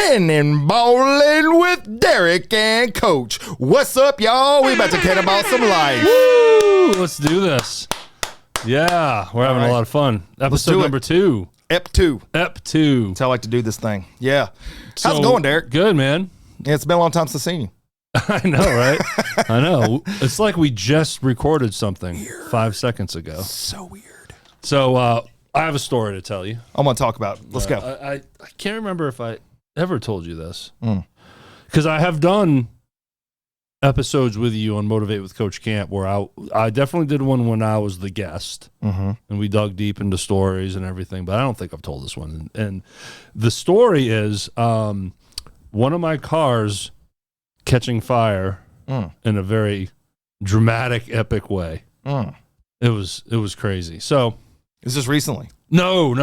Cannonballing with Derrick and Coach. What's up, y'all? We about to cannonball some life. Woo! Let's do this. Yeah, we're having a lot of fun. Episode number 2. Ep 2. That's how I like to do this thing. Yeah. How's it going, Derrick? Good, man. Yeah, it's been a long time since I've seen you. I know, right? I know. It's like we just recorded something 5 seconds ago. So weird. So I have a story to tell you. I'm going to talk about it. Let's go. I can't remember if I ever told you this. Because I have done episodes with you on Motivate with Coach Camp where I definitely did one when I was the guest. And we dug deep into stories and everything, but I don't think I've told this one. And the story is one of my cars catching fire in a very dramatic, epic way. It was crazy. So is this recently? No.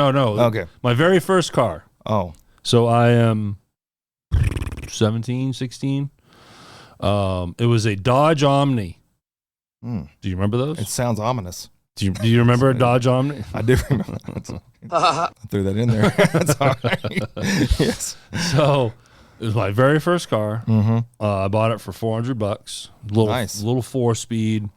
Okay. My very first car. Oh. So I am 17, 16. It was a Dodge Omni. Do you remember those? It sounds ominous. Do you remember a Dodge Omni? I do remember. I threw that in there. That's all right. Yes. So it was my very first car. I bought it for $400. Nice. Little 4-speed,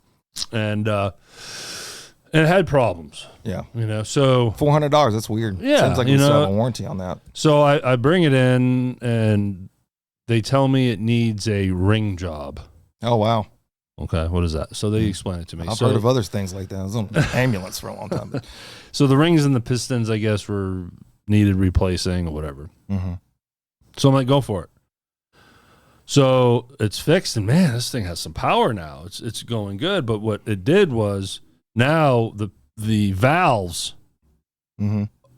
and it had problems. Yeah. So $400. That's weird. Yeah. Seems like we still have a warranty on that. So I bring it in, and they tell me it needs a ring job. Oh, wow. Okay, what is that? So they explain it to me. I've heard of other things like that. I was on an ambulance for a long time. So the rings and the pistons, I guess, were needed replacing or whatever. So I'm like, go for it. So it's fixed, and man, this thing has some power now. It's going good. But what it did was now the valves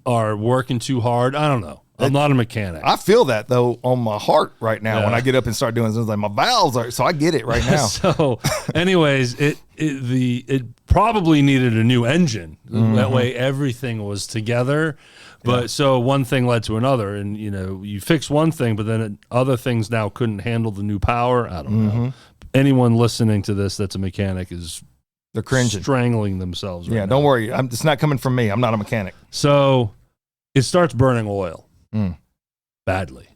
are working too hard. I don't know. I'm not a mechanic. I feel that though on my heart right now when I get up and start doing this. Like my valves are, so I get it right now. So, anyways, it probably needed a new engine. That way, everything was together. But so one thing led to another, and you fix one thing, but then other things now couldn't handle the new power. I don't know. Anyone listening to this that's a mechanic they're cringing, strangling themselves. Right now. Don't worry. It's not coming from me. I'm not a mechanic. So it starts burning oil. Badly.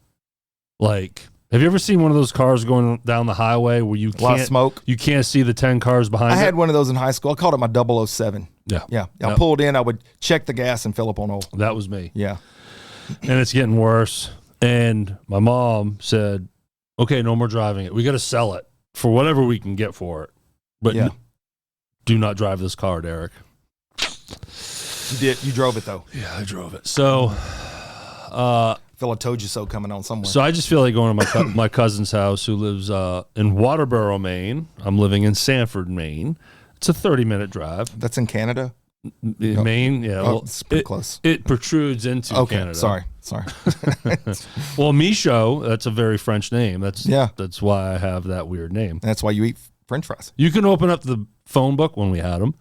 Like, have you ever seen one of those cars going down the highway where you lot of smoke? You can't see the 10 cars behind I had one of those in high school. I called it my 007. Yeah. I pulled in, I would check the gas and fill up on oil. That was me. Yeah. And it's getting worse. And my mom said, okay, no more driving it. We got to sell it for whatever we can get for it. But do not drive this car, Derrick. You did. You drove it, though. Yeah, I drove it. So I feel I told you so coming on somewhere. So I just feel like going to my cousin's house who lives in Waterboro, Maine. I'm living in Sanford, Maine. It's a 30-minute drive. That's in Canada? Maine, yeah. Well, it's pretty close. It protrudes into Canada. Sorry. Well, Michaud, that's a very French name. That's why I have that weird name. That's why you eat French fries. You can open up the phone book when we had them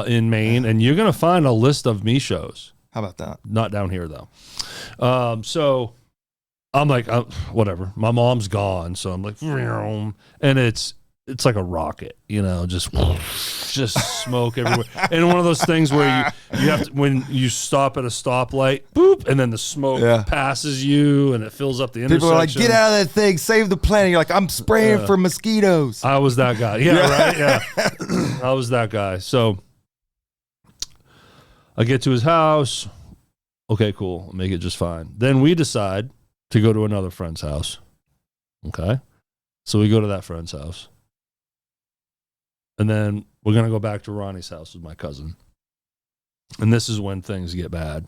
in Maine, and you're going to find a list of Michauds. How about that? Not down here, though. So I'm like, whatever. My mom's gone, so I'm like, and it's like a rocket, just smoke everywhere. And one of those things where you have to, when you stop at a stoplight, boop, and then the smoke passes you, and it fills up the intersection. People are like, get out of that thing, save the planet. You're like, I'm spraying for mosquitoes. I was that guy. Yeah, right? Yeah. I was that guy. So I get to his house. Okay, cool. I'll make it just fine. Then we decide to go to another friend's house. Okay. So we go to that friend's house. And then we're going to go back to Ronnie's house with my cousin. And this is when things get bad.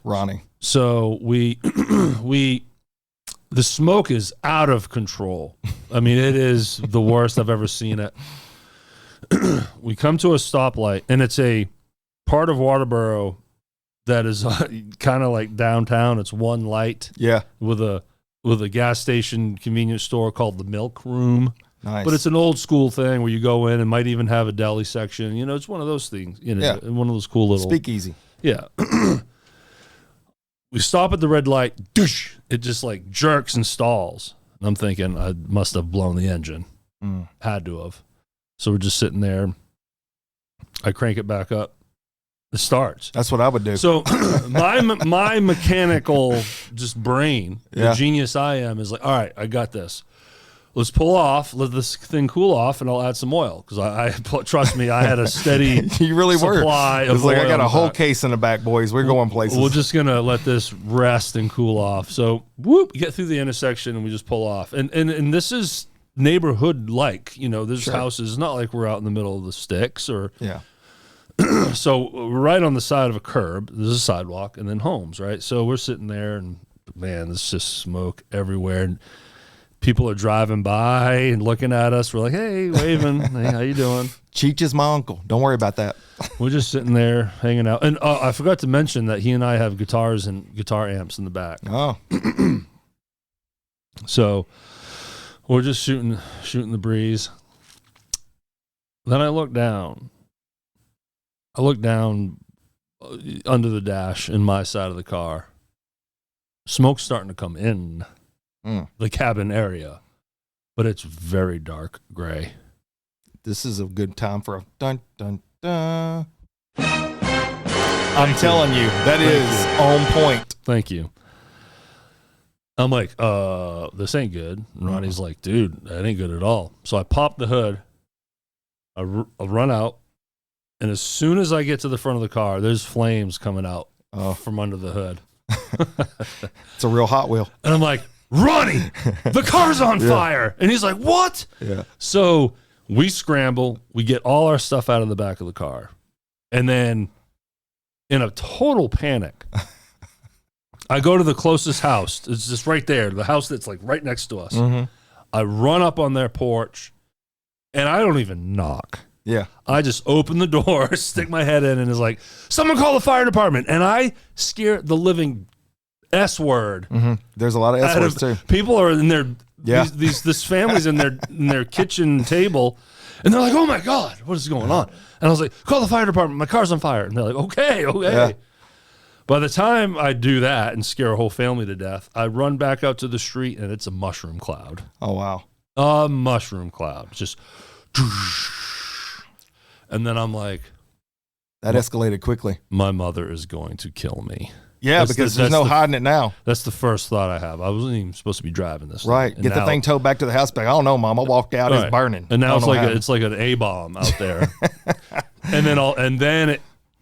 Ronnie. So the smoke is out of control. I mean, it is the worst I've ever seen it. We come to a stoplight, and it's a part of Waterboro that is kind of like downtown. It's one light, with a gas station convenience store called the Milk Room. Nice. But it's an old school thing where you go in and might even have a deli section. It's one of those things. One of those cool little speakeasy. Yeah. We stop at the red light. Doosh, it just like jerks and stalls. And I'm thinking I must have blown the engine. Had to have. So we're just sitting there. I crank it back up. It starts. That's what I would do. So my mechanical just brain, the Yeah. genius I am, is like, all right, I got this. Let's pull off, let this thing cool off, and I'll add some oil. Because I trust me, I had a steady You really supply were. of It's like oil I got in a the whole back. case in the back, boys. We're going places. We're just gonna let this rest and cool off. So whoop, get through the intersection and we just pull off. And this is neighborhood like, there's Sure. houses. It's not like we're out in the middle of the sticks or Yeah. so right on the side of a curb, there's a sidewalk and then homes, right? So we're sitting there and man, there's just smoke everywhere and people are driving by and looking at us. We're like, hey, waving. Hey, how you doing? Cheech is my uncle. Don't worry about that. We're just sitting there hanging out. And I forgot to mention that he and I have guitars and guitar amps in the back. Oh, So we're just shooting the breeze. Then I look down. Under the dash in my side of the car. Smoke's starting to come in the cabin area, but it's very dark gray. this is a good time for a dun, dun, dun. I'm telling you, that is on point. Thank you. I'm like, this ain't good. And Ronnie's like, dude, that ain't good at all. So I pop the hood. I run out. And as soon as I get to the front of the car, there's flames coming out from under the hood. It's a real Hot Wheel. And I'm like, Ronnie, the car's on fire. And he's like, what? Yeah. So we scramble. We get all our stuff out of the back of the car. And then in a total panic, I go to the closest house. It's just right there, the house that's like right next to us. Mm-hmm. I run up on their porch, and I don't even knock. Yeah. I just open the door, stick my head in, and is like, someone call the fire department. And I scare the living S word. Mm-hmm. There's a lot of S words too. People are in their, Yeah. this family's in their kitchen table, and they're like, oh my God, what is going on? And I was like, call the fire department. My car's on fire. And they're like, okay. Yeah. By the time I do that and scare a whole family to death, I run back out to the street, and it's a mushroom cloud. Oh, wow. A mushroom cloud. Just, and then I'm like, That escalated quickly. my mother is going to kill me. Yeah, because there's no hiding it now. That's the first thought I have. I wasn't even supposed to be driving this. Right. thing. Get the thing towed back to the house. Back. I don't know, Mom. I walked out. Right. It's burning. And now I don't know how. it's like an A-bomb out there.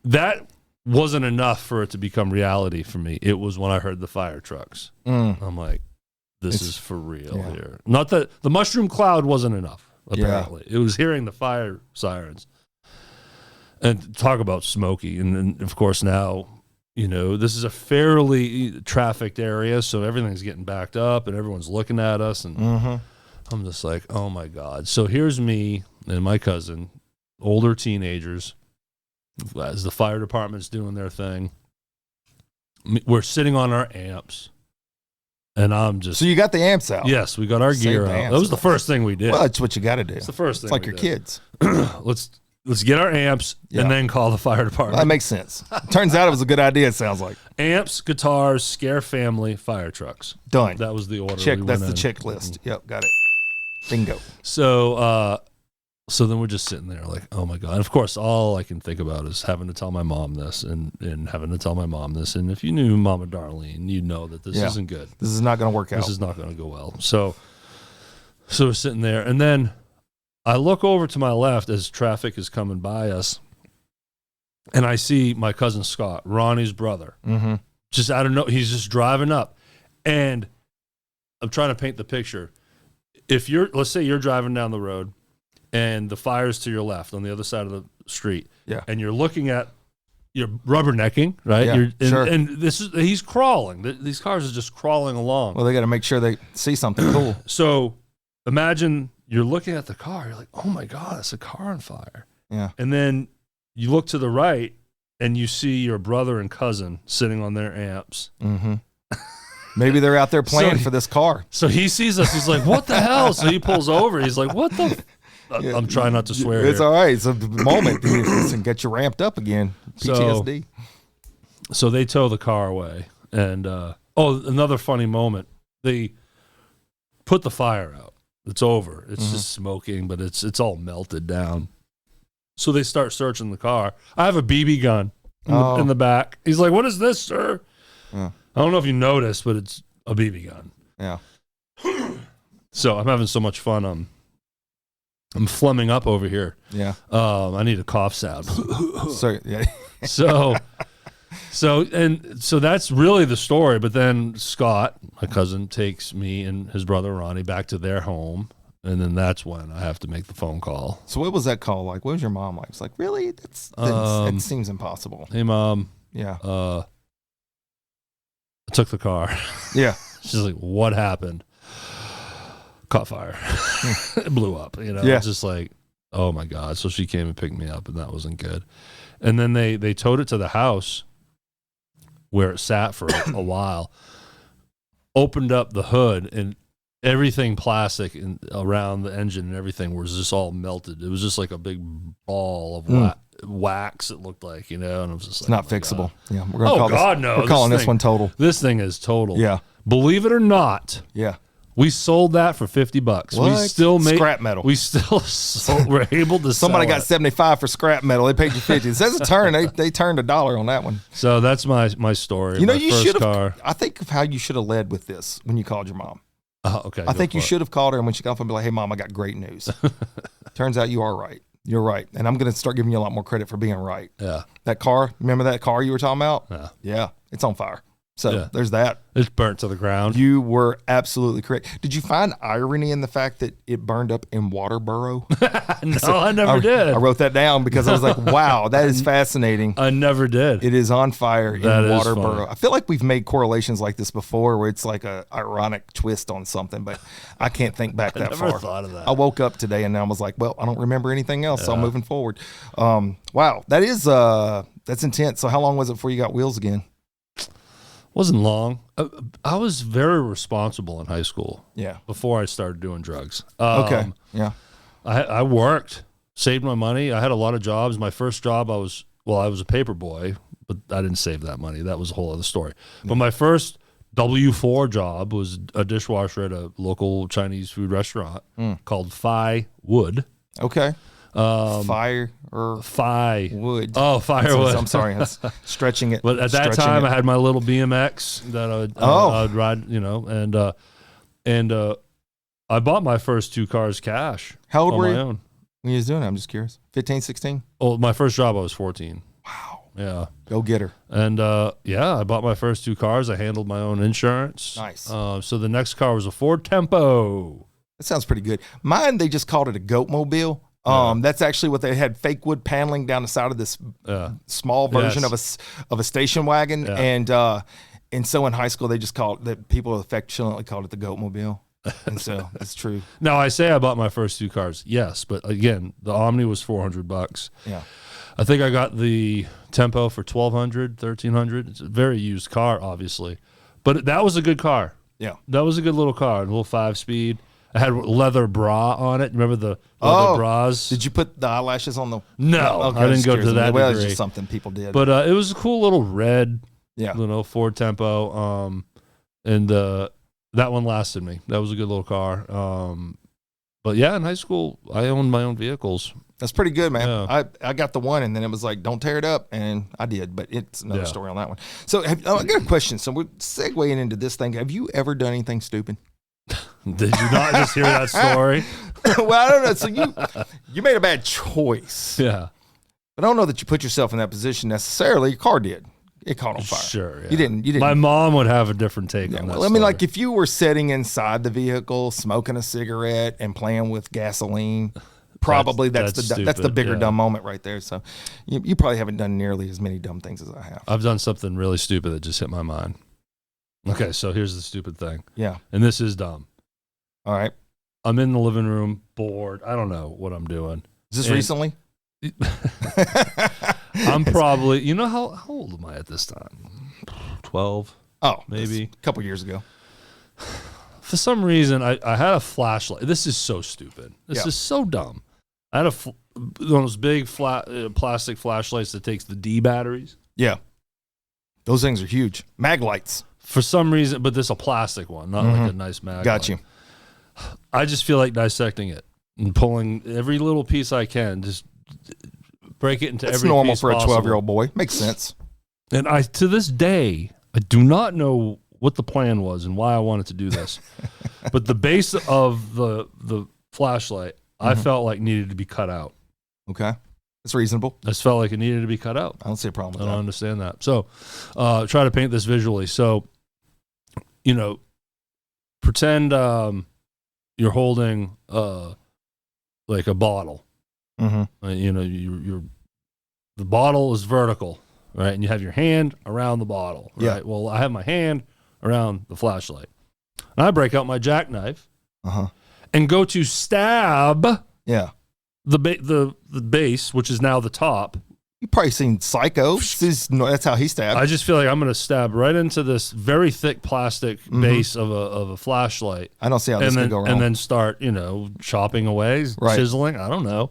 That wasn't enough for it to become reality for me. It was when I heard the fire trucks. I'm like, this is for real here. Not that the mushroom cloud wasn't enough, apparently. It was hearing the fire sirens. And talk about smoky. And then, of course, now, this is a fairly trafficked area, so everything's getting backed up and everyone's looking at us. And I'm just like, oh, my God. So here's me and my cousin, older teenagers, as the fire department's doing their thing. We're sitting on our amps, and I'm just... So you got the amps out. Yes, we got our Save gear the out. amps. That was the first thing we did. Well, that's what you got to do. It's the first thing It's like we your did. kids. Let's get our amps and then call the fire department. Well, that makes sense. Turns out it was a good idea, it sounds like. Amps, guitars, scare family, fire trucks. Done. That was the order. Check. we That's went the in. checklist. Yep, got it. Bingo. So then we're just sitting there like, oh my God. And of course, all I can think about is having to tell my mom this and having to tell my mom this. And if you knew Mama Darlene, you'd know that this isn't good. This is not going to work out. This is not going to go well. So we're sitting there. And then I look over to my left as traffic is coming by us. And I see my cousin Scott, Ronnie's brother. Mm-hmm. Just I don't know. He's just driving up. And I'm trying to paint the picture. Let's say you're driving down the road and the fire's to your left on the other side of the street. Yeah. And you're looking at, you're rubbernecking, right? Yeah, sure. And he's crawling. These cars are just crawling along. Well, they got to make sure they see something cool. So imagine you're looking at the car. You're like, oh my God, it's a car on fire. Yeah. And then you look to the right and you see your brother and cousin sitting on their amps. Mm-hmm. Maybe they're out there playing for this car. So he sees us. He's like, what the hell? So he pulls over. He's like, what the? I'm trying not to swear. It's here. all right. It's a moment to get you ramped up again. PTSD. So they tow the car away. And, another funny moment. They put the fire out. It's over. It's just smoking, but it's all melted down. So they start searching the car. I have a BB gun. in the back. He's like, "What is this, sir?" I don't know if you noticed, but it's a BB gun. Yeah. So I'm having so much fun. I'm flumming up over here. Yeah. I need a cough sound. So yeah. So that's really the story. But then Scott, my cousin, takes me and his brother Ronnie back to their home, and then that's when I have to make the phone call. So what was that call like? What was your mom like? It's like, really? That seems impossible. Hey, Mom. Yeah. I took the car. Yeah. She's like, "What happened?" Caught fire. It blew up. You know, Yeah. It's just like, oh my God. So she came and picked me up, and that wasn't good. And then they towed it to the house where it sat for a while, opened up the hood, and everything plastic and around the engine and everything was just all melted. It was just like a big ball of wax, it looked like, you know, and it was just It's like, not fixable. God. Yeah. We're gonna call God, no. We're calling this one total. This thing is total. Yeah. Believe it or not. Yeah. We sold that for $50. What? We still made scrap metal. We still were able to. Somebody sell got it. 75 for scrap metal. They paid you 50. It says a turn. They turned $1 on that one. So that's my story. You know, my you first should have. car. I think of how you should have led with this when you called your mom. Okay. I think you should have called her, and when she got off, and be like, "Hey, Mom, I got great news." Turns out you are right. You're right, and I'm going to start giving you a lot more credit for being right. Yeah. That car. Remember that car you were talking about? Yeah. Yeah. It's on fire. So Yeah. there's that. It's burnt to the ground. You were absolutely correct. Did you find irony in the fact that it burned up in Waterboro? No, I never did. I wrote that down because I was like, wow, that is fascinating. I never did. It is on fire in That is Waterboro. funny. I feel like we've made correlations like this before where it's like a ironic twist on something, but I can't think back that never far. thought of that. I woke up today and I was like, well, I don't remember anything else, so I'm moving forward. Wow, that is that's intense. So how long was it before you got wheels again? Wasn't long. I was very responsible in high school. Yeah. Before I started doing drugs. Okay. Yeah. I worked, saved my money. I had a lot of jobs. My first job, I was a paper boy, but I didn't save that money. That was a whole other story. But my first W-4 job was a dishwasher at a local Chinese food restaurant called Phi Wood. Okay. Fire or Firewood. wood. Oh, Firewood. I'm sorry, that's stretching it. But at that time, I had my little BMX that I'd ride, you know, and I bought my first 2 cars cash. How old on were my you own. when you was doing it? I'm just curious. 15, 16? Oh, my first job, I was 14. Wow. Yeah. Go get her. And I bought my first 2 cars. I handled my own insurance. Nice. So the next car was a Ford Tempo. That sounds pretty good. Mine, they just called it a goat mobile. That's actually what they had, fake wood paneling down the side of this small version of a station wagon. Yeah. And so in high school, they just called that, people affectionately called it the goat mobile. And so it's true. Now I say I bought my first 2 cars. Yes. But again, the Omni was $400. Yeah. I think I got the Tempo for $1,200, $1,300. It's a very used car, obviously, but that was a good car. Yeah. That was a good little car, a little 5-speed. I had leather bra on it. Remember the leather bras? Did you put the eyelashes on the? No, Okay, I didn't go to that well, degree. it's just something people did. But it was a cool little red, yeah, Ford Tempo. And that one lasted me. That was a good little car. But yeah, in high school, I owned my own vehicles. That's pretty good, man. Yeah. I got the one, and then it was like, don't tear it up, and I did. But it's another story on that one. So I got a question. So we're segueing into this thing. Have you ever done anything stupid? Did you not just hear that story? Well, I don't know. So you made a bad choice. Yeah. But I don't know that you put yourself in that position necessarily. Your car did. It caught on fire. Sure. Yeah. You didn't. My mom would have a different take on that. Well, I mean, like if you were sitting inside the vehicle, smoking a cigarette and playing with gasoline, probably that's the bigger dumb moment right there. So you probably haven't done nearly as many dumb things as I have. I've done something really stupid that just hit my mind. Okay, so here's the stupid thing. Yeah. And this is dumb. All right. I'm in the living room, bored. I don't know what I'm doing. Is this recently? I'm probably, how old am I at this time? 12. Oh, maybe. A couple years ago. For some reason, I had a flashlight. This is so stupid. This is so dumb. I had one of those big plastic flashlights that takes the D batteries. Yeah. Those things are huge. Mag lights. For some reason, but this is a plastic one, not like a nice mag. Got you. I just feel like dissecting it and pulling every little piece I can, just break it into every piece. It's normal for possible. a 12-year-old boy. Makes sense. And to this day, I do not know what the plan was and why I wanted to do this. But the base of the flashlight, I felt like needed to be cut out. Okay. It's reasonable. I just felt like it needed to be cut out. I don't see a problem with that. I don't understand that. So try to paint this visually. So, pretend you're holding like a bottle. Mm-hmm. The bottle is vertical, right? And you have your hand around the bottle, right? Yeah. Well, I have my hand around the flashlight. And I break out my jackknife and go to stab the base, which is now the top. You've probably seen Psycho. That's how he stabbed. I just feel like I'm going to stab right into this very thick plastic base of a flashlight. I don't see how this could go wrong. And then start, chopping away, chiseling. I don't know.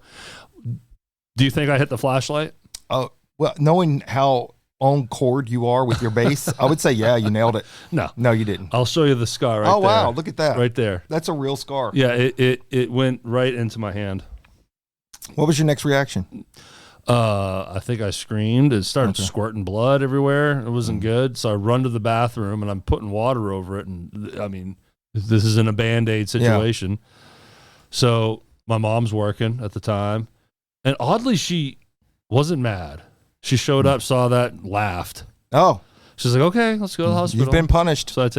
Do you think I hit the flashlight? Oh, well, knowing how on chord you are with your base, I would say, yeah, you nailed it. No, you didn't. I'll show you the scar right there. Oh, wow. Look at that. Right there. That's a real scar. Yeah, it went right into my hand. What was your next reaction? I think I screamed. It started squirting blood everywhere. It wasn't good. So I run to the bathroom and I'm putting water over it. And I mean, this isn't a Band-Aid situation. Yeah. So my mom's working at the time. And oddly, she wasn't mad. She showed up, saw that, laughed. Oh. She's like, okay, let's go to the hospital. You've been punished. So I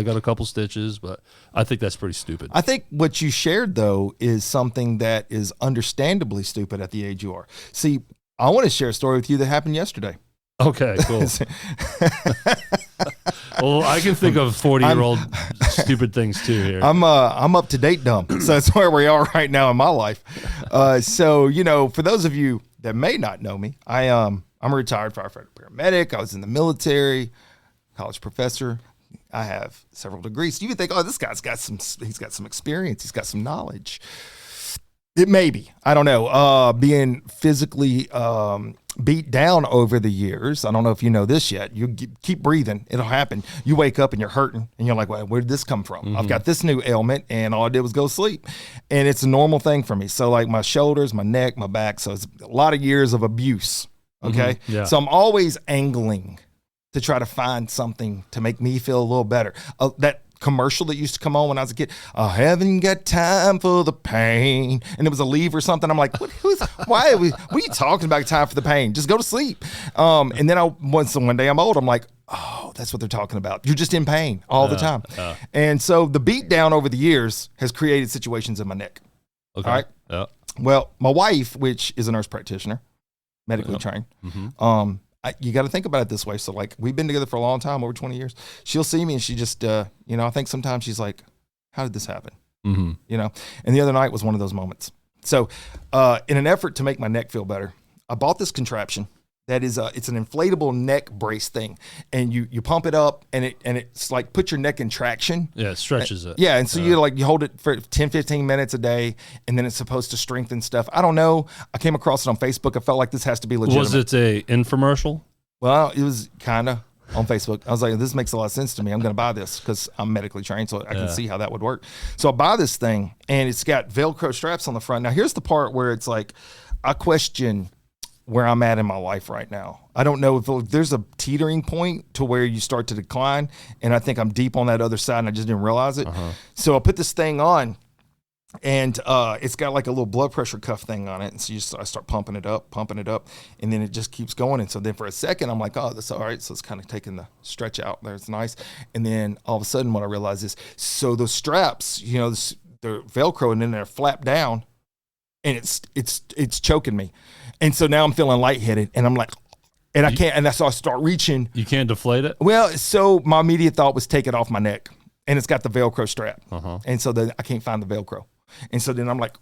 got a couple stitches, but I think that's pretty stupid. I think what you shared, though, is something that is understandably stupid at the age you are. See, I want to share a story with you that happened yesterday. Okay, cool. Well, I can think of 40-year-old stupid things too here. I'm up to date dumb. So that's where we are right now in my life. So, for those of you that may not know me, I'm a retired firefighter paramedic. I was in the military, college professor. I have several degrees. You would think, oh, this guy's got some experience. He's got some knowledge. It may be. I don't know. Being physically beat down over the years. I don't know if you know this yet. You keep breathing. It'll happen. You wake up and you're hurting and you're like, well, where did this come from? Mm-hmm. I've got this new ailment and all I did was go sleep. And it's a normal thing for me. So like my shoulders, my neck, my back. So it's a lot of years of abuse. Okay. Mm-hmm. Yeah. So I'm always angling to try to find something to make me feel a little better. That commercial that used to come on when I was a kid, I haven't got time for the pain. And it was a leave or something. I'm like, what are you talking about, time for the pain? Just go to sleep. And then one day I'm old, I'm like, oh, that's what they're talking about. You're just in pain all the time. And so the beat down over the years has created situations in my neck. Okay. All right. Yeah. Well, my wife, which is a nurse practitioner, medically trained, you got to think about it this way. So like we've been together for a long time, over 20 years. She'll see me and she just, I think sometimes she's like, how did this happen? Mm-hmm. And the other night was one of those moments. So in an effort to make my neck feel better, I bought this contraption that is it's an inflatable neck brace thing. And you pump it up and it's like put your neck in traction. Yeah, it stretches it. Yeah, and so you hold it for 10, 15 minutes a day and then it's supposed to strengthen stuff. I don't know. I came across it on Facebook. I felt like this has to be legitimate. Was it a infomercial? Well, it was kind of on Facebook. I was like, this makes a lot of sense to me. I'm going to buy this because I'm medically trained, so I can see how that would work. So I buy this thing and it's got Velcro straps on the front. Now here's the part where it's like, I question where I'm at in my life right now. I don't know if there's a teetering point to where you start to decline, and I think I'm deep on that other side and I just didn't realize it. So I put this thing on and it's got like a little blood pressure cuff thing on it. And so I start pumping it up, and then it just keeps going. And so then for a second, I'm like, oh, that's all right. So it's kind of taking the stretch out there. It's nice. And then all of a sudden what I realize is, so those straps, they're Velcro and then they're flapped down and it's choking me. And so now I'm feeling lightheaded and I'm like, and I can't, and that's so I start reaching. You can't deflate it? Well, so my immediate thought was take it off my neck and it's got the Velcro strap. And so then I can't find the Velcro. And so then I'm like,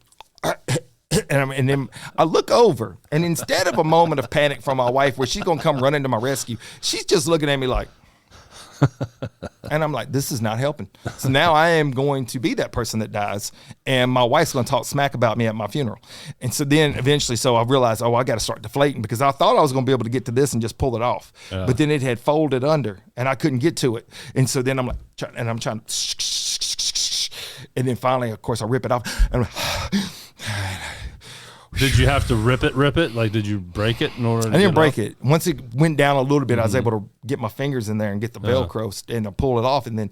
and then I look over and instead of a moment of panic from my wife where she's going to come running to my rescue, she's just looking at me like, and I'm like, this is not helping. So now I am going to be that person that dies and my wife's going to talk smack about me at my funeral. And so then eventually, I realized, I got to start deflating because I thought I was going to be able to get to this and just pull it off. But then it had folded under and I couldn't get to it. And so then I'm like, I'm trying to, and then finally, of course, I rip it off and Did you have to rip it? Like, did you break it in order to I didn't break it. Once it went down a little bit, I was able to get my fingers in there and get the Velcro and pull it off and then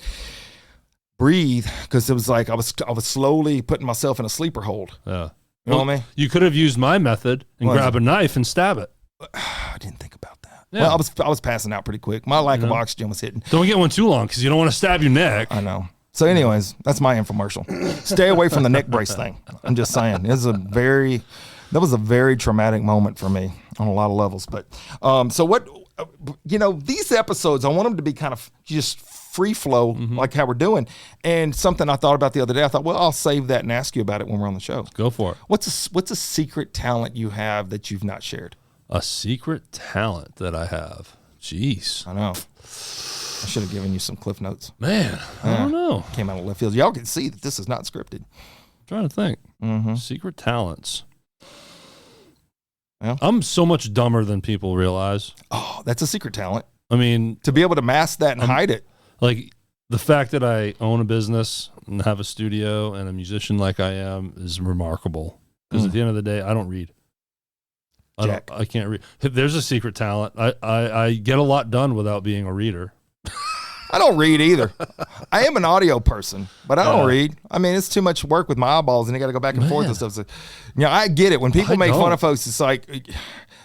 breathe, because it was like I was slowly putting myself in a sleeper hold. Yeah. You know what I mean? You could have used my method and grab a knife and stab it. I didn't think about that. Yeah. Well, I was passing out pretty quick. My lack of oxygen was hitting. Don't get one too long because you don't want to stab your neck. I know. So anyways, that's my infomercial. Stay away from the neck brace thing. I'm just saying. That was a very traumatic moment for me on a lot of levels. But so what, these episodes, I want them to be kind of just free flow, like how we're doing. And something I thought about the other day, I thought, well, I'll save that and ask you about it when we're on the show. Go for it. What's a secret talent you have that you've not shared? A secret talent that I have. Jeez. I know. I should have given you some cliff notes. Man, I don't know. Came out of left field. Y'all can see that this is not scripted. I'm trying to think. Secret talents. Yeah. I'm so much dumber than people realize. Oh, that's a secret talent. I mean, to be able to mask that and hide it. Like, the fact that I own a business and have a studio and a musician like I am is remarkable. Because at the end of the day, I don't read. I can't read. There's a secret talent. I get a lot done without being a reader. I don't read either. I am an audio person, but I don't read. I mean, it's too much work with my eyeballs, and you got to go back and forth and stuff. So, I get it. When people make fun of folks, it's like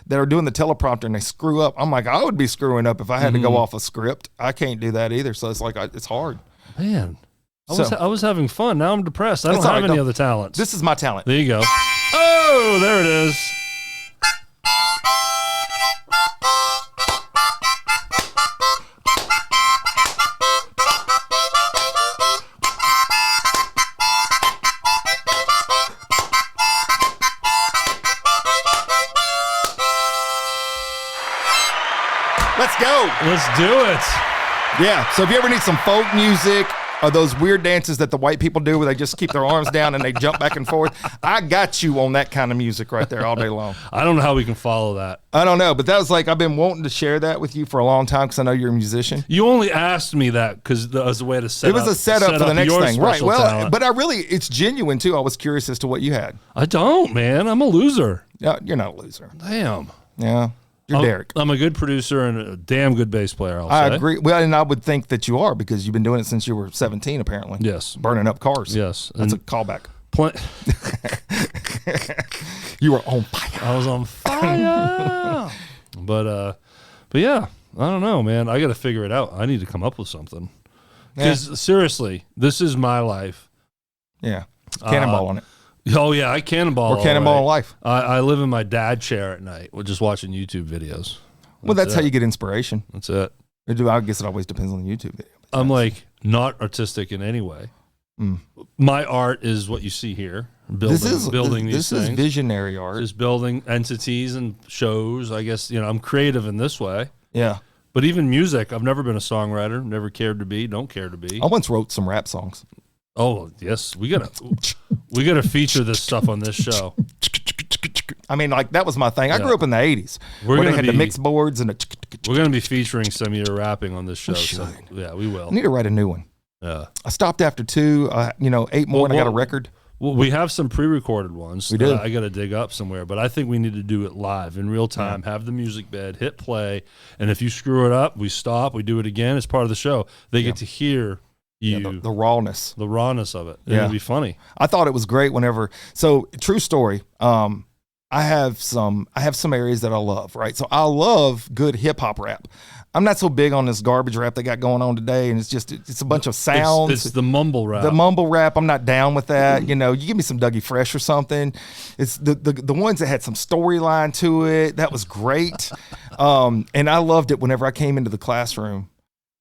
that are doing the teleprompter and they screw up. I'm like, I would be screwing up if I had to go off a script. I can't do that either. So it's like it's hard. Man, I was having fun. Now I'm depressed. I don't have any other talents. This is my talent. There you go. Oh, there it is. Let's go. Let's do it. Yeah. So if you ever need some folk music or those weird dances that the white people do where they just keep their arms down and they jump back and forth, I got you on that kind of music right there all day long. I don't know how we can follow that. I don't know, but that was like, I've been wanting to share that with you for a long time because I know you're a musician. You only asked me that because it was a way to set up. It was a setup for the next thing. Right. Well, talent. but it's genuine too. I was curious as to what you had. I don't, man. I'm a loser. Yeah, you're not a loser. Damn. Yeah. You're Derrick. I'm a good producer and a damn good bass player, I agree. Well, and I would think that you are because you've been doing it since you were 17, apparently. Yes. Burning up cars. Yes. That's a callback. You were on fire. I was on fire. But yeah, I don't know, man. I got to figure it out. I need to come up with something. Because seriously, this is my life. Yeah. Cannonball on it. Oh, yeah, I cannonball. Or cannonball in life. I live in my dad chair at night. We're just watching YouTube videos. Well, that's how you get inspiration. That's it. I guess it always depends on the YouTube video. I'm like not artistic in any way. My art is what you see here. Building these things. This is visionary art. Just building entities and shows. I guess, I'm creative in this way. Yeah. But even music, I've never been a songwriter, never cared to be, don't care to be. I once wrote some rap songs. Oh, yes. We gotta feature this stuff on this show. I mean, like, that was my thing. I grew up in the 80s. Where they had the mix boards and we're going to be featuring some of your rapping on this show. So, yeah, we will. I need to write a new one. Yeah. I stopped after 2, 8 more, and I got a record. Well, we have some pre-recorded ones. We do. I got to dig up somewhere, but I think we need to do it live in real time. Have the music bed, hit play, and if you screw it up, we stop. We do it again. It's part of the show. They get to hear you, the rawness, of it. Yeah, it'd be funny. I thought it was great. So true story. I have some areas that I love. Right. So I love good hip hop rap. I'm not so big on this garbage rap they got going on today, and it's a bunch of sounds. It's the mumble rap. The mumble rap, I'm not down with that. You give me some Dougie Fresh or something. It's the ones that had some storyline to it. That was great. And I loved it whenever I came into the classroom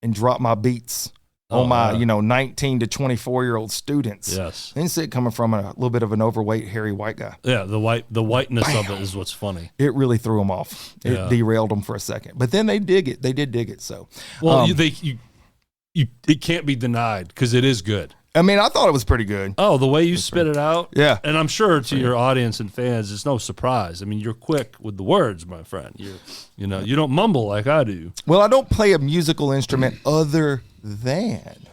and dropped my beats on my 19 to 24-year-old students. Yes. And see it coming from a little bit of an overweight, hairy white guy. Yeah, the whiteness of it is what's funny. It really threw them off. It derailed them for a second. But then they dig it. They did dig it. So, well, it can't be denied because it is good. I mean, I thought it was pretty good. Oh, the way you spit it out. Yeah. And I'm sure to your audience and fans, it's no surprise. I mean, you're quick with the words, my friend. You don't mumble like I do. Well, I don't play a musical instrument other than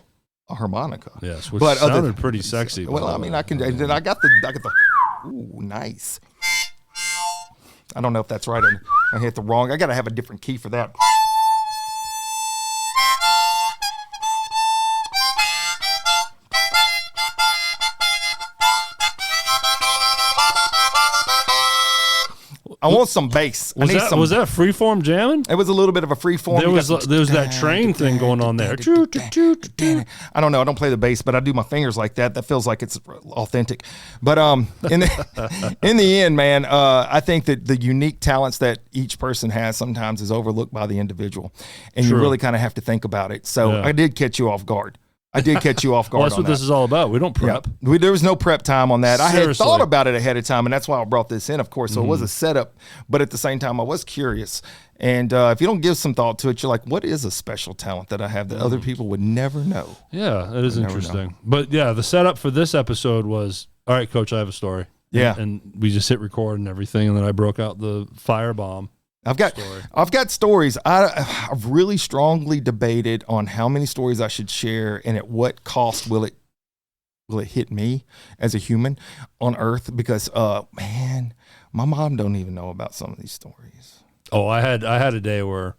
a harmonica. Yes, which sounded pretty sexy. Well, I mean, I got the ooh, nice. I don't know if that's right. I hit the wrong. I got to have a different key for that. I want some bass. Was that freeform jamming? It was a little bit of a freeform. There was that train thing going on there. I don't know. I don't play the bass, but I do my fingers like that. That feels like it's authentic. But in the end, man, I think that the unique talents that each person has sometimes is overlooked by the individual, and you really kind of have to think about it. So I did catch you off guard. Well, that's what this is all about. We don't prep. Yeah. There was no prep time on that. Seriously. I had thought about it ahead of time, and that's why I brought this in, of course. So it was a setup, but at the same time, I was curious. And if you don't give some thought to it, you're like, what is a special talent that I have that other people would never know? Yeah, that is interesting. But yeah, the setup for this episode was, all right, Coach, I have a story. Yeah. And we just hit record and everything, and then I broke out the firebomb. I've got stories. I've really strongly debated on how many stories I should share and at what cost will it hit me as a human on Earth, because man, my mom don't even know about some of these stories. Oh, I had a day where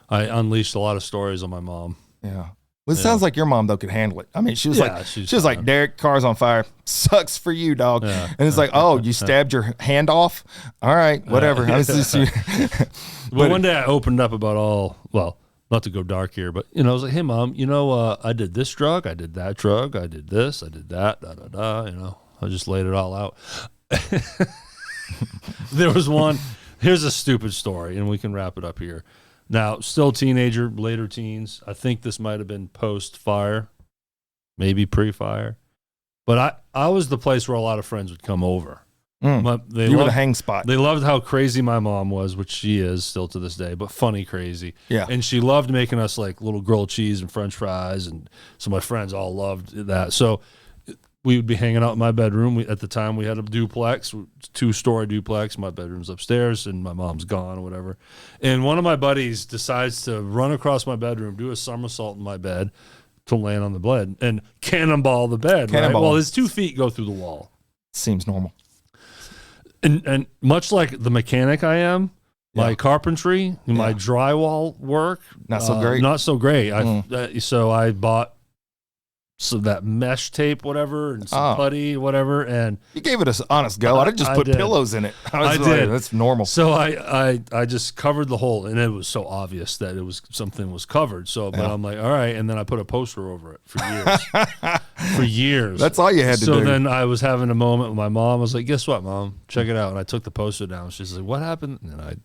I unleashed a lot of stories on my mom. Yeah. Well, it sounds like your mom, though, could handle it. I mean, she was like, Derrick, car's on fire. Sucks for you, dog. Yeah. And it's like, oh, you stabbed your hand off? All right, whatever. But one day I opened up about not to go dark here, but, I was like, hey, Mom, I did this drug, I did that drug, I did this, I did that, I just laid it all out. There was one, here's a stupid story, and we can wrap it up here. Now, still teenager, later teens. I think this might have been post-fire, maybe pre-fire. But I was the place where a lot of friends would come over. You were the hang spot. They loved how crazy my mom was, which she is still to this day, but funny crazy. Yeah. And she loved making us like little grilled cheese and French fries, and so my friends all loved that. So we would be hanging out in my bedroom. At the time, we had a duplex, 2-story duplex. My bedroom's upstairs, and my mom's gone or whatever. And one of my buddies decides to run across my bedroom, do a somersault in my bed to land on the bed, and cannonball the bed. Right? Well, his 2 feet go through the wall. Seems normal. And much like the mechanic I am, my carpentry, my drywall work, not so great. Not so great. So I bought that mesh tape, whatever, and some putty, whatever, and you gave it an honest go. I just put pillows in it. I did. That's normal. So I just covered the hole, and it was so obvious that something was covered. So, but I'm like, all right, and then I put a poster over it for years. For years. That's all you had to do. So then I was having a moment with my mom. I was like, guess what, Mom? Check it out. And I took the poster down. She's like, what happened? And I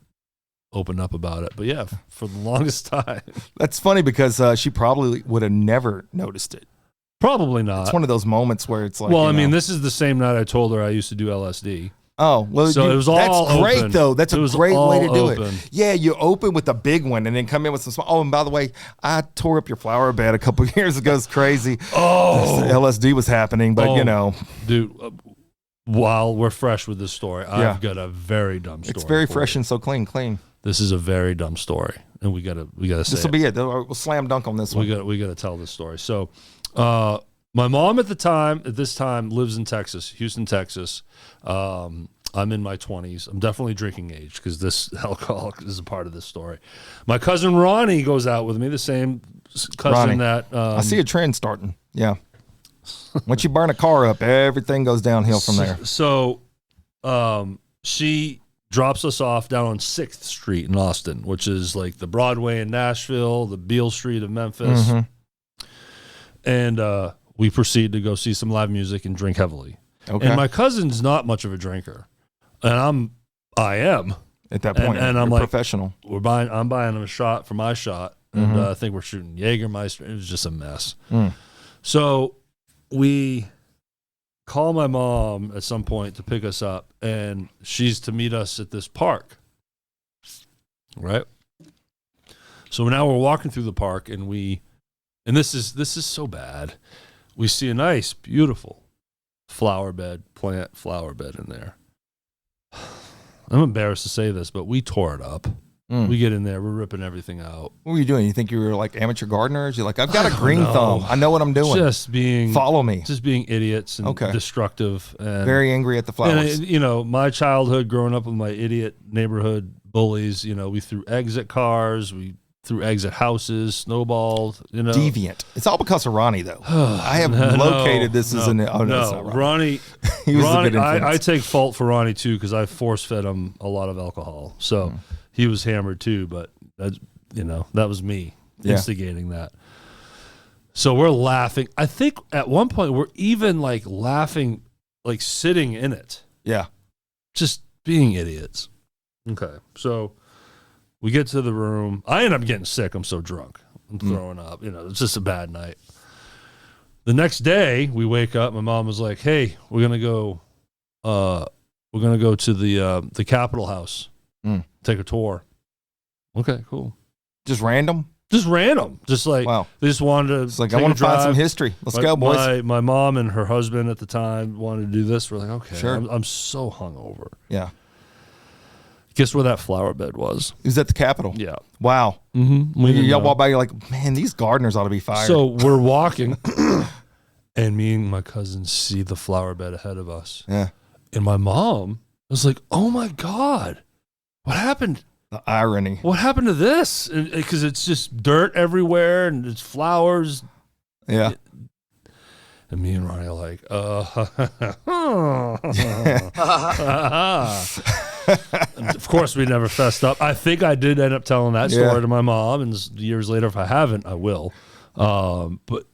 opened up about it. But yeah, for the longest time. That's funny because she probably would have never noticed it. Probably not. It's one of those moments where it's like, well, I mean, this is the same night I told her I used to do LSD. Oh, well, so it was all that's great, open. Though. That's a great way to do open. it. Yeah, you open with a big one and then come in with some small. Oh, and by the way, I tore up your flower bed a couple of years ago. It's crazy. Oh. LSD was happening, but Dude, while we're fresh with this story, I've got a very dumb story. It's very fresh and so clean. This is a very dumb story, and we gotta say this will be it. We'll slam dunk on this one. We gotta tell this story. So, my mom at this time lives in Texas, Houston, Texas. I'm in my 20s. I'm definitely drinking age because this alcohol is a part of this story. My cousin Ronnie goes out with me, the same cousin that I see a trend starting. Yeah. Once you burn a car up, everything goes downhill from there. So, she drops us off down on 6th Street in Austin, which is like the Broadway in Nashville, the Beale Street of Memphis. Mm-hmm. And we proceed to go see some live music and drink heavily. Okay. And my cousin's not much of a drinker. And I am. At that point, and I'm like, professional. I'm buying him a shot for my shot. And I think we're shooting Jägermeister. It was just a mess. So we call my mom at some point to pick us up, and she's to meet us at this park. Right? So now we're walking through the park, and this is so bad. We see a nice, beautiful plant flower bed in there. I'm embarrassed to say this, but we tore it up. We get in there, we're ripping everything out. What were you doing? You think you were like amateur gardeners? You're like, I've got a green thumb. I know what I'm doing. Follow me. Just being idiots and destructive and very angry at the flowers. And, you know, my childhood growing up with my idiot neighborhood bullies, you know, we threw eggs at cars, we threw eggs at houses, snowballed, you know. Deviant. It's all because of Ronnie, though. I have located this as it's not Ronnie. Ronnie, I take fault for Ronnie, too, because I force-fed him a lot of alcohol. So he was hammered, too, but, that was me instigating that. So we're laughing. I think at one point we're even, like, laughing, like, sitting in it. Yeah. Just being idiots. Okay, so we get to the room. I end up getting sick. I'm so drunk. I'm throwing up. You know, it's just a bad night. The next day, we wake up. My mom was like, "Hey, we're gonna go to the Capitol House, take a tour." Okay, cool. Just random. Just like they just wanted to. It's like I want to find some history. Let's go, boys. My mom and her husband at the time wanted to do this. We're like, okay, sure. I'm so hungover. Yeah. Guess where that flower bed was? It was at the Capitol. Yeah. Wow. Mm-hmm. Y'all walk by, you're like, man, these gardeners ought to be fired. So we're walking, and me and my cousin see the flower bed ahead of us. Yeah. And my mom was like, oh, my God. What happened? The irony. What happened to this? Because it's just dirt everywhere, and it's flowers. Yeah. And me and Ronnie are like, And of course, we never fessed up. I think I did end up telling that story to my mom, and years later, if I haven't, I will. But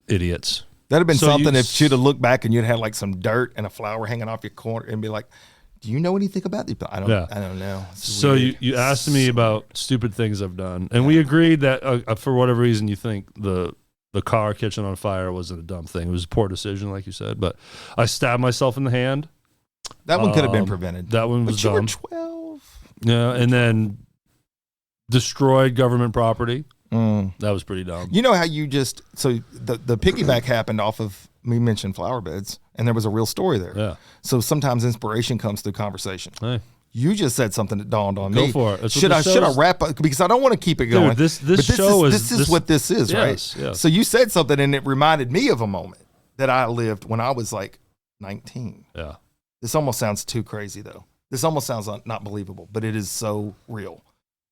idiots. That'd have been something if she'd have looked back and you'd had like some dirt and a flower hanging off your corner and be like, do you know anything about these? I don't know. So you asked me about stupid things I've done, and we agreed that for whatever reason you think the car catching on fire wasn't a dumb thing. It was a poor decision, like you said. But I stabbed myself in the hand. That one could have been prevented. That one was dumb. But you were 12. Yeah, and then destroyed government property. That was pretty dumb. You know how so the piggyback happened off of, we mentioned flower beds, and there was a real story there. Yeah. So sometimes inspiration comes through conversation. Hey. You just said something that dawned on me. Go for it. Should I wrap up? Because I don't want to keep it going. Dude, this is what this is, right? Yes. So you said something, and it reminded me of a moment that I lived when I was like 19. Yeah. This almost sounds too crazy, though. This almost sounds not believable, but it is so real.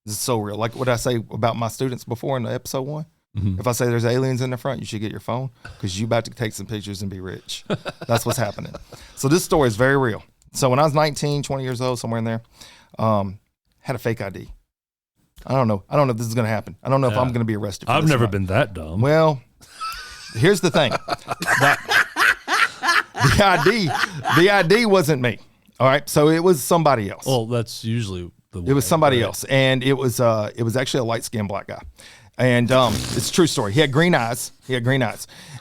This is so real. Like what I say about my students before in the episode 1. Mm-hmm. If I say there's aliens in the front, you should get your phone because you're about to take some pictures and be rich. That's what's happening. So this story is very real. So when I was 19, 20 years old, somewhere in there, had a fake ID. I don't know if this is going to happen. I don't know if I'm going to be arrested. I've never been that dumb. Well, here's the thing. The ID wasn't me. All right. So it was somebody else. Well, that's usually the way. It was somebody else. And it was actually a light-skinned black guy. And it's a true story. He had green eyes.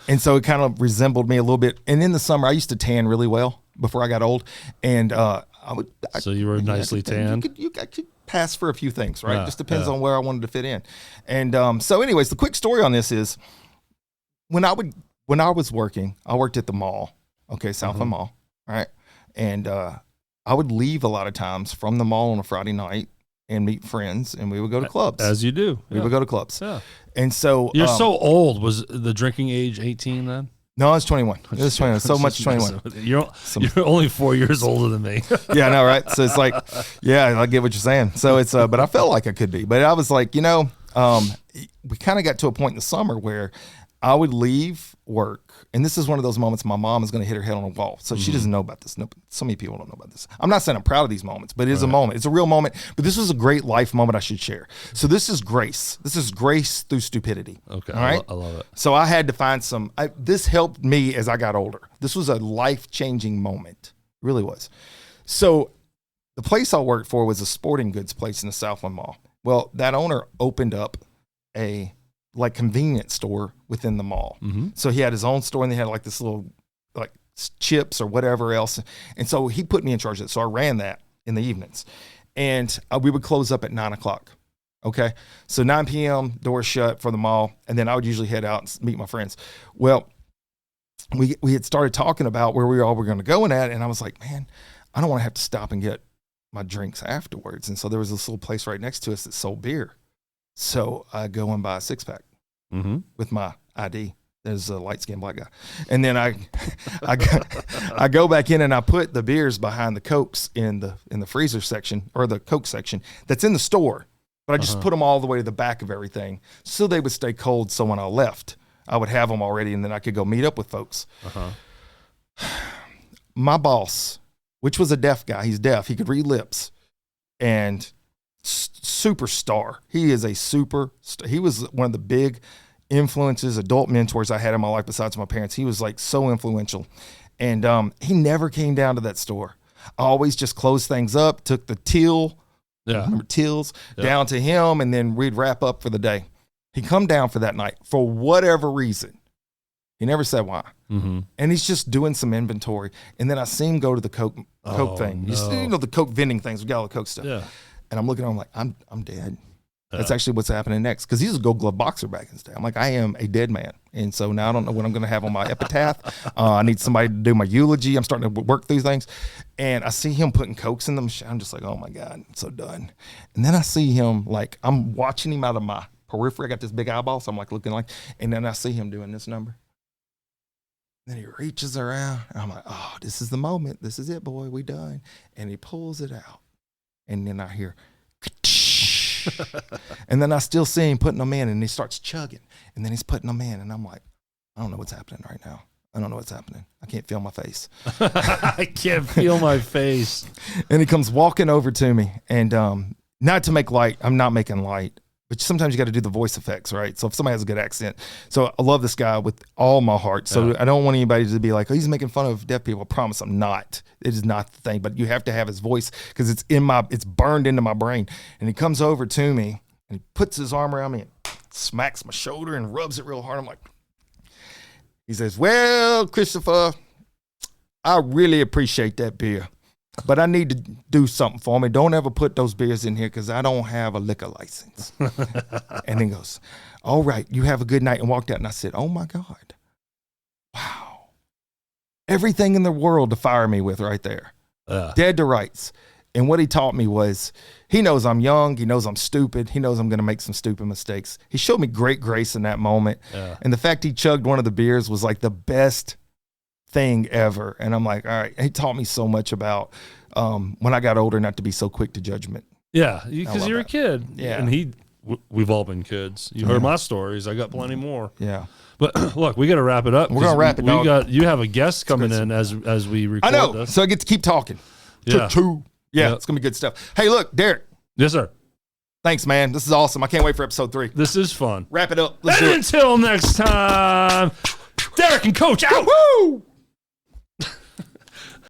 And so it kind of resembled me a little bit. And in the summer, I used to tan really well before I got old. And so you were nicely tanned? I could pass for a few things, right? Just depends on where I wanted to fit in. And so anyways, the quick story on this is when I was working, I worked at the mall, Southland Mall, right? And I would leave a lot of times from the mall on a Friday night and meet friends, and we would go to clubs. As you do. We would go to clubs. Yeah. And so... You're so old. Was the drinking age 18 then? No, I was 21. It was 21. So much 21. You're only 4 years older than me. Yeah, I know, right? So it's like, yeah, I get what you're saying. So it's, but I felt like I could be. But I was like, we kind of got to a point in the summer where I would leave work, and this is one of those moments my mom is going to hit her head on a wall. So she doesn't know about this. No, so many people don't know about this. I'm not saying I'm proud of these moments, but it is a moment. It's a real moment. But this is a great life moment I should share. So this is grace. This is grace through stupidity. Okay, all right? I love it. So I had to find this helped me as I got older. This was a life-changing moment. It really was. So the place I worked for was a sporting goods place in the Southland Mall. Well, that owner opened up a convenience store within the mall. Mm-hmm. So he had his own store, and they had like this little like chips or whatever else. And so he put me in charge of it. So I ran that in the evenings, and we would close up at 9:00. Okay. So 9 p.m. doors shut for the mall. And then I would usually head out and meet my friends. Well, we had started talking about where we all were going to go and at. And I was like, man, I don't want to have to stop and get my drinks afterwards. And so there was this little place right next to us that sold beer. So I go and buy a 6-pack with my ID. There's a light-skinned black guy. And then I go back in and I put the beers behind the Cokes in the freezer section, or the Coke section that's in the store. But I just put them all the way to the back of everything so they would stay cold. So when I left, I would have them already, and then I could go meet up with folks. My boss, which was a deaf guy, he's deaf, he could read lips, and superstar. He is a superstar. He was one of the big influences, adult mentors I had in my life besides my parents. He was like so influential. And he never came down to that store. I always just closed things up, took the till, remember tills, down to him, and then we'd wrap up for the day. He'd come down for that night for whatever reason. He never said why. And he's just doing some inventory. And then I see him go to the Coke thing. No. You know, the Coke vending things. We got all the Coke stuff. And I'm looking at him like, I'm dead. That's actually what's happening next. Because he's a Gold Glove boxer back in the day. I'm like, I am a dead man. And so now I don't know what I'm going to have on my epitaph. I need somebody to do my eulogy. I'm starting to work through things. And I see him putting Cokes in them. I'm just like, oh my God, I'm so done. And then I see him, like, I'm watching him out of my periphery. I got this big eyeball. So I'm like looking like, and then I see him doing this number. Then he reaches around. And I'm like, oh, this is the moment. This is it, boy. We done. And he pulls it out. And then I hear, and then I still see him putting them in, and he starts chugging, and then he's putting them in, and I'm like, I don't know what's happening right now. I don't know what's happening. I can't feel my face. I can't feel my face. And he comes walking over to me, and not to make light, I'm not making light, but sometimes you got to do the voice effects, right? So if somebody has a good accent. So I love this guy with all my heart. So I don't want anybody to be like, oh, he's making fun of deaf people. I promise I'm not. It is not the thing, but you have to have his voice because it's burned into my brain. And he comes over to me and he puts his arm around me and smacks my shoulder and rubs it real hard. I'm like, he says, well, Christopher, I really appreciate that beer, but I need to do something for me. Don't ever put those beers in here because I don't have a liquor license. And he goes, all right, you have a good night, and walked out. And I said, oh my God, wow. Everything in the world to fire me with right there. Dead to rights. And what he taught me was, he knows I'm young. He knows I'm stupid. He knows I'm going to make some stupid mistakes. He showed me great grace in that moment. And the fact he chugged one of the beers was like the best thing ever. And I'm like, all right. He taught me so much about when I got older, not to be so quick to judgment. Yeah, because you're a kid. Yeah. And we've all been kids. You heard my stories. I got plenty more. Yeah. But look, we got to wrap it up. We're gonna wrap it. You have a guest coming in as we record. I know. This. So I get to keep talking. Yeah. Yeah, it's gonna be good stuff. Hey, look, Derrick. Yes, sir. Thanks, man. This is awesome. I can't wait for episode 3. This is fun. Wrap it up. Let's do it. Until next time, Derrick and Coach out. Woo!